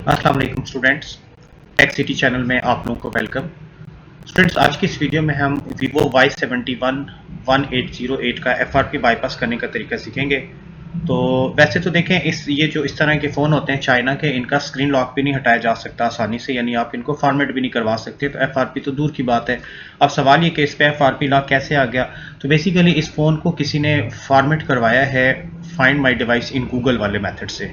अस्सलाम वालेकुम students, tech city channel में आप लोगों को वेलकम। स्टूडेंट्स, आज की इस वीडियो में हम Vivo Y71 1808 का FRP बाईपास करने का तरीका सीखेंगे। तो वैसे तो देखें, इस तरह के फ़ोन होते हैं चाइना के, इनका स्क्रीन लॉक भी नहीं हटाया जा सकता आसानी से, यानी आप इनको फॉर्मेट भी नहीं करवा सकते। तो FRP तो दूर की बात है। अब सवाल ये कि इस पर FRP लॉक कैसे आ गया। तो बेसिकली इस फ़ोन को किसी ने फॉर्मेट करवाया है find my device in Google वाले मेथड से,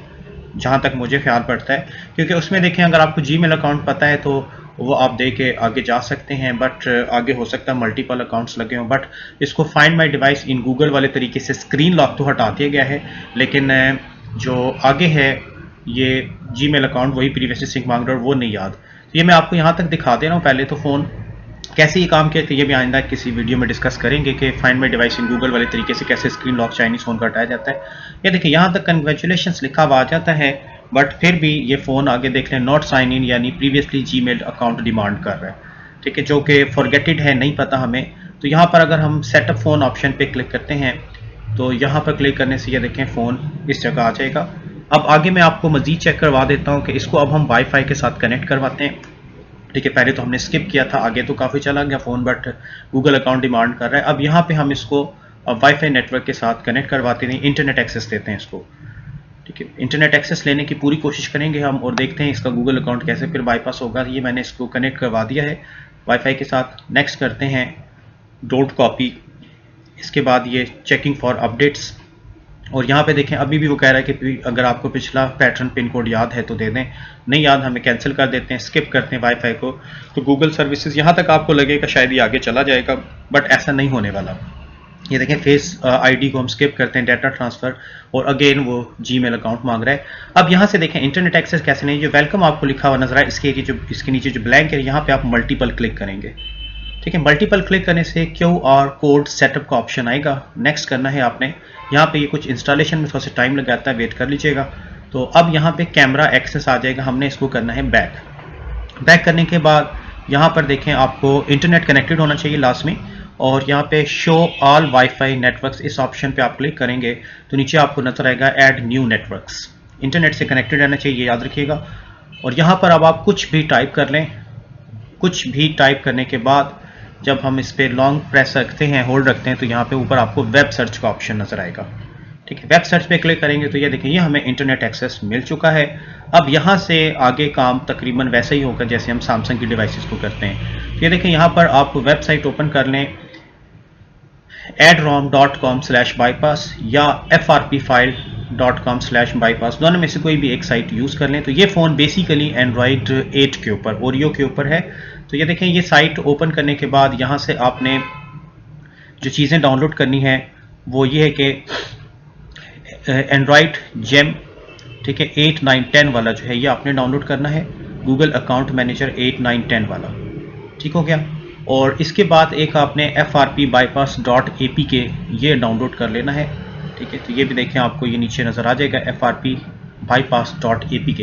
जहाँ तक मुझे ख्याल पड़ता है। क्योंकि उसमें देखें, अगर आपको जीमेल अकाउंट पता है तो वो आप दे के आगे जा सकते हैं, बट आगे हो सकता है मल्टीपल अकाउंट्स लगे हों। बट इसको find my device in Google वाले तरीके से स्क्रीन लॉक तो हटा दिया गया है, लेकिन जो आगे है ये जीमेल अकाउंट वही प्रीवियसली सिंक मांग रहा है और वो नहीं याद। तो ये मैं आपको यहाँ तक दिखा दे रहा हूँ। पहले तो फ़ोन कैसे ये काम किया था ये भी आइंदा किसी वीडियो में डिस्कस करेंगे कि find my device in Google वाले तरीके से कैसे स्क्रीन लॉक चाइनीज फ़ोन का हटाया जाता है। ये देखिए, यहाँ तक कंग्रेचुलेशंस लिखा हुआ आ जाता है, बट फिर भी ये फ़ोन आगे देख लें नॉट साइन इन, यानी प्रीवियसली जीमेल अकाउंट डिमांड कर रहा है। ठीक है, जो कि फॉरगेटेड है, नहीं पता हमें। तो यहाँ पर अगर हम सेटअप फ़ोन ऑप्शन पे क्लिक करते हैं तो यहाँ पर क्लिक करने से ये देखें फ़ोन इस जगह आ जाएगा। अब आगे मैं आपको मज़ीद चेक करवा देता हूँ कि इसको अब हम वाईफाई के साथ कनेक्ट करवाते हैं। ठीक है, पहले तो हमने स्किप किया था, आगे तो काफ़ी चला गया phone, but Google account demand कर रहा है। अब यहाँ पे हम इसको वाईफाई नेटवर्क के साथ कनेक्ट करवाते हैं, इंटरनेट एक्सेस देते हैं इसको। ठीक है, इंटरनेट एक्सेस लेने की पूरी कोशिश करेंगे हम और देखते हैं इसका गूगल अकाउंट कैसे फिर बाईपास होगा। ये मैंने इसको कनेक्ट करवा दिया है वाईफाई के साथ। नेक्स्ट करते हैं, डोंट कॉपी। इसके बाद ये चेकिंग फॉर अपडेट्स, और यहाँ पे देखें अभी भी वो कह रहा है कि अगर आपको पिछला पैटर्न पिन कोड याद है तो दे दें, नहीं याद हमें कैंसिल कर देते हैं, स्किप करते हैं वाईफाई को। तो गूगल सर्विसेज यहाँ तक आपको लगेगा शायद ये आगे चला जाएगा, बट ऐसा नहीं होने वाला। ये देखें फेस आईडी को हम स्किप करते हैं, डाटा ट्रांसफ़र, और अगेन वो जीमेल अकाउंट मांग रहा है। अब यहाँ से देखें इंटरनेट एक्सेस कैसे नहीं, जो वेलकम आपको लिखा हुआ नजर आए, इसके नीचे जो ब्लैंक है यहाँ पे आप मल्टीपल क्लिक करेंगे। ठीक है, मल्टीपल क्लिक करने से QR कोड सेटअप का ऑप्शन आएगा। नेक्स्ट करना है आपने। यहाँ पे ये कुछ इंस्टॉलेशन में थोड़ा सा टाइम लग जाता है, वेट कर लीजिएगा। तो अब यहाँ पे कैमरा एक्सेस आ जाएगा, हमने इसको करना है बैक करने के बाद यहाँ पर देखें आपको इंटरनेट कनेक्टेड होना चाहिए लास्ट में, और यहाँ पे शो ऑल वाईफाई नेटवर्क्स, इस ऑप्शन पे आप क्लिक करेंगे तो नीचे आपको नजर आएगा ऐड न्यू नेटवर्क्स। इंटरनेट से कनेक्टेड रहना चाहिए, याद रखिएगा। और यहाँ पर अब आप कुछ भी टाइप कर लें। कुछ भी टाइप करने के बाद जब हम इस पर लॉन्ग प्रेस रखते हैं, होल्ड रखते हैं, तो यहाँ पे ऊपर आपको वेब सर्च का ऑप्शन नजर आएगा। ठीक है, वेब सर्च पे क्लिक करेंगे तो ये देखिए, ये हमें इंटरनेट एक्सेस मिल चुका है। अब यहाँ से आगे काम तकरीबन वैसे ही होगा जैसे हम सैमसंग की डिवाइसेस को करते हैं। तो ये देखिए, यहाँ पर आप वेबसाइट ओपन कर लें adrom.com/bypass या frpfile.com/bypass, दोनों में से कोई भी एक साइट यूज़ कर लें। तो ये फ़ोन बेसिकली एंड्रॉयड 8 के ऊपर, ओरियो के ऊपर है। तो ये देखें, ये साइट ओपन करने के बाद यहाँ से आपने जो चीज़ें डाउनलोड करनी है वो ये है कि एंड्रॉयड जेम, ठीक है, 8, 9, 10 वाला जो है ये आपने डाउनलोड करना है। गूगल अकाउंट मैनेजर 8, 9, 10 वाला, ठीक हो गया। और इसके बाद एक आपने frpbypass.apk ये डाउनलोड कर लेना है। ठीक है, तो ये भी देखें आपको ये नीचे नज़र आ जाएगा frpbypass.apk।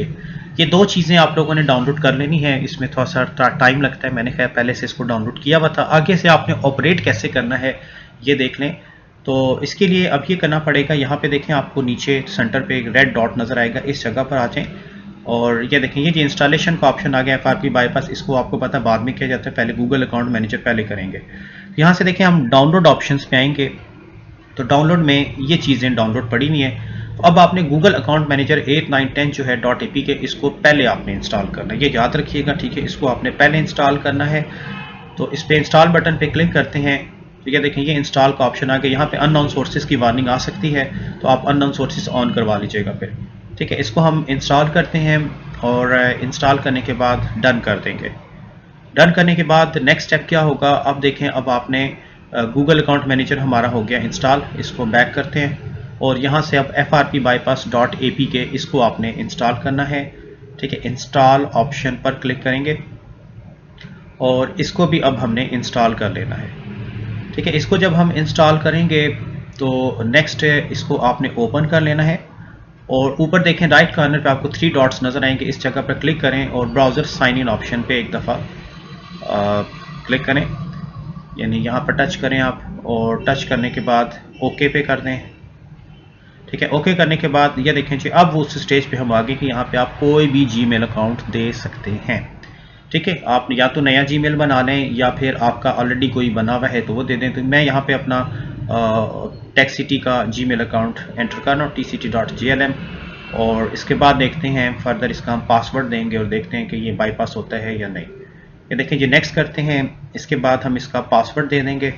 ये दो चीज़ें आप लोगों ने डाउनलोड कर लेनी है। इसमें थोड़ा सा टाइम लगता है, मैंने खैर पहले से इसको डाउनलोड किया हुआ था। आगे से आपने ऑपरेट कैसे करना है ये देख लें। तो इसके लिए अब ये करना पड़ेगा, यहाँ पे देखें आपको नीचे सेंटर पे एक रेड डॉट नज़र आएगा, इस जगह पर आ जाएं और ये देखें ये जो इंस्टॉलेशन का ऑप्शन आ गया FRP बाईपास, इसको आपको पता बाद में किया जाता है, पहले गूगल अकाउंट मैनेजर पहले करेंगे। यहाँ से देखें हम डाउनलोड ऑप्शंस पे आएंगे तो डाउनलोड में ये चीज़ें डाउनलोड पड़ी हुई हैं। तो अब आपने गूगल अकाउंट मैनेजर 8, 9, 10 जो है .apk, इसको पहले आपने इंस्टॉल करना है, ये याद रखिएगा। ठीक है, इसको आपने पहले इंस्टॉल करना है। तो इस पर इंस्टॉल बटन पे क्लिक करते हैं तो ये देखें ये इंस्टॉल का ऑप्शन आ गया। यहाँ पे अननोन सोर्सेज की वार्निंग आ सकती है, तो आप अननोन सोर्सेज ऑन करवा लीजिएगा फिर। ठीक है, इसको हम इंस्टॉल करते हैं और इंस्टॉल करने के बाद डन कर देंगे। डन करने के बाद नेक्स्ट स्टेप क्या होगा, अब देखें, अब आपने गूगल अकाउंट मैनेजर हमारा हो गया इंस्टॉल। इसको बैक करते हैं और यहाँ से अब frpbypass.apk इसको आपने इंस्टॉल करना है। ठीक है, इंस्टॉल ऑप्शन पर क्लिक करेंगे और इसको भी अब हमने इंस्टॉल कर लेना है। ठीक है, इसको जब हम इंस्टॉल करेंगे तो नेक्स्ट इसको आपने ओपन कर लेना है और ऊपर देखें राइट कॉर्नर पे आपको 3 डॉट्स नज़र आएंगे, इस जगह पर क्लिक करें और ब्राउज़र साइन इन ऑप्शन पे एक दफ़ा क्लिक करें, यानी यहाँ पर टच करें आप, और टच करने के बाद ओके पे कर दें। ठीक है। ओके करने के बाद ये देखें जी, अब उस स्टेज पे हम आगे कि यहाँ पे आप कोई भी जीमेल अकाउंट दे सकते हैं। ठीक है, आप या तो नया जीमेल बना लें या फिर आपका ऑलरेडी कोई बना हुआ है तो वो दे दें। तो मैं यहाँ पे अपना टेक सिटी का जीमेल अकाउंट एंटर करना हूँ, tct.jlm, और इसके बाद देखते हैं फर्दर इसका हम पासवर्ड देंगे और देखते हैं कि ये बाईपास होता है या नहीं। ये देखें जी, नेक्स्ट करते हैं। इसके बाद हम इसका पासवर्ड दे देंगे।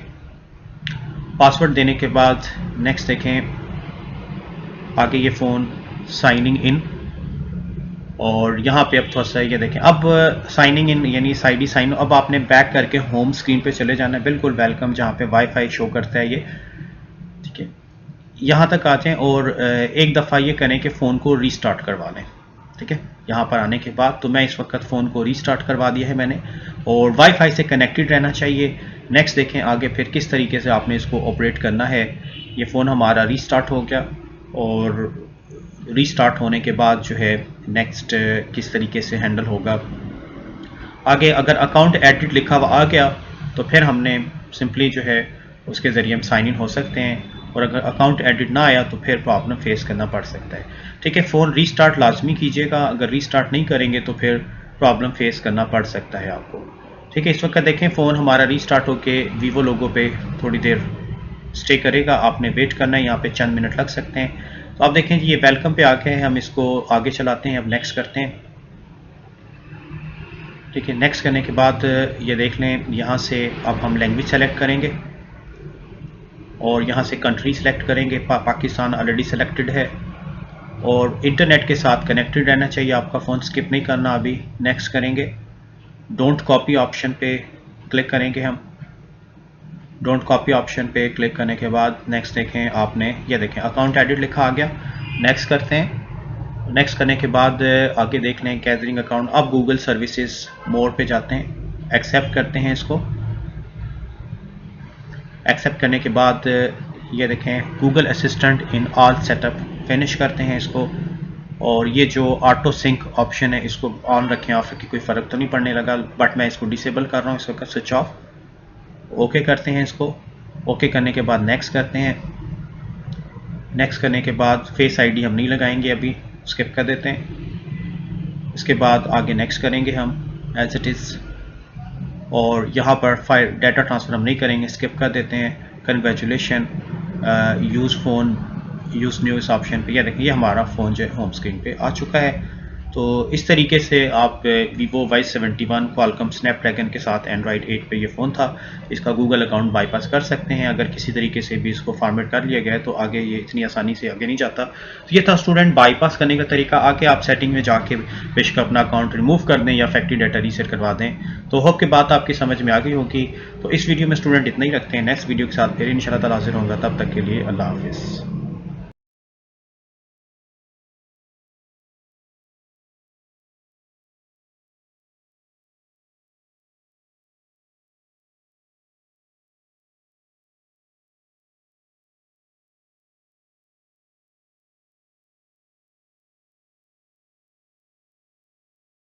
पासवर्ड देने के बाद नेक्स्ट देखें, आगे ये फ़ोन साइनिंग इन, और यहाँ पे अब थोड़ा सा ये देखें, अब साइनिंग इन यानी साइड साइन। अब आपने बैक करके होम स्क्रीन पे चले जाना है, बिल्कुल वेलकम, जहाँ पे वाईफाई शो करता है ये। ठीक है, यहाँ तक आ जाएं और एक दफ़ा ये करें कि फ़ोन को रीस्टार्ट करवा लें। ठीक है, यहाँ पर आने के बाद तो मैं इस वक्त फ़ोन को रीस्टार्ट करवा दिया है मैंने, और वाईफाई से कनेक्टेड रहना चाहिए। नेक्स्ट देखें आगे फिर किस तरीके से आपने इसको ऑपरेट करना है। ये फ़ोन हमारा रीस्टार्ट हो गया, और रीस्टार्ट होने के बाद जो है नेक्स्ट किस तरीके से हैंडल होगा आगे। अगर अकाउंट एडिट लिखा हुआ आ गया तो फिर हमने सिंपली जो है उसके ज़रिए हम साइन इन हो सकते हैं, और अगर अकाउंट एडिट ना आया तो फिर प्रॉब्लम फेस करना पड़ सकता है। ठीक है, फ़ोन रीस्टार्ट लाजमी कीजिएगा, अगर रीस्टार्ट नहीं करेंगे तो फिर प्रॉब्लम फेस करना पड़ सकता है आपको। ठीक है, इस वक्त देखें फ़ोन हमारा रीस्टार्ट होके वीवो लोगो पे थोड़ी देर स्टे करेगा, आपने वेट करना है, यहाँ पे चंद मिनट लग सकते हैं। तो आप देखें जी, ये वेलकम पे आ गए हैं, हम इसको आगे चलाते हैं। अब नेक्स्ट करते हैं। ठीक है, नेक्स्ट करने के बाद ये देख लें, यहाँ से अब हम लैंग्वेज सेलेक्ट करेंगे और यहाँ से कंट्री सेलेक्ट करेंगे। पाकिस्तान ऑलरेडी सेलेक्टेड है, और इंटरनेट के साथ कनेक्टेड रहना चाहिए आपका फ़ोन, स्किप नहीं करना। अभी नेक्स्ट करेंगे, डोंट कॉपी ऑप्शन पे क्लिक करेंगे हम। डोंट कॉपी ऑप्शन पे क्लिक करने के बाद नेक्स्ट देखें, आपने ये देखें अकाउंट एडिट लिखा आ गया। नेक्स्ट करते हैं। नेक्स्ट करने के बाद आगे देख लें गैदरिंग अकाउंट। अब गूगल सर्विसेज मोड पे जाते हैं, एक्सेप्ट करते हैं इसको। एक्सेप्ट करने के बाद ये देखें Google assistant in all setup, finish करते हैं इसको। और ये जो ऑटो सिंक ऑप्शन है इसको ऑन रखें, ऑफ रखें, कोई फ़र्क तो नहीं पड़ने लगा, बट मैं इसको डिसेबल कर रहा हूँ इस वक्त, स्विच ऑफ। ओके करते हैं इसको। ओके करने के बाद नेक्स्ट करते हैं। नेक्स्ट करने के बाद फेस आईडी हम नहीं लगाएंगे, अभी स्किप कर देते हैं। इसके बाद आगे नेक्स्ट करेंगे हम एज इट इज़, और यहाँ पर फाइल डाटा ट्रांसफ़र हम नहीं करेंगे, स्किप कर देते हैं। Congratulation, use phone, use new इस ऑप्शन पे। यह देखिए ये हमारा फ़ोन जो है होम स्क्रीन पे आ चुका है। तो इस तरीके से आप वीवो Y71 क्वालकॉम स्नैपड्रैगन के साथ एंड्रॉयड 8 पे ये फ़ोन था, इसका गूगल अकाउंट बाईपास कर सकते हैं। अगर किसी तरीके से भी इसको फॉर्मेट कर लिया गया है तो आगे ये इतनी आसानी से आगे नहीं जाता। तो ये था स्टूडेंट बाईपास करने का तरीका। आगे आप सेटिंग में जाके बेशक अपना अकाउंट रिमूव कर दें या फैक्ट्री डाटा रीसेट करवा दें। तो होप की बात आपकी समझ में आ गई होगी। तो इस वीडियो में स्टूडेंट इतना ही रखते हैं, नेक्स्ट वीडियो के साथ फिर इंशाल्लाह ताला हाजिर होगा। तब तक के लिए अल्लाह हाफिज़।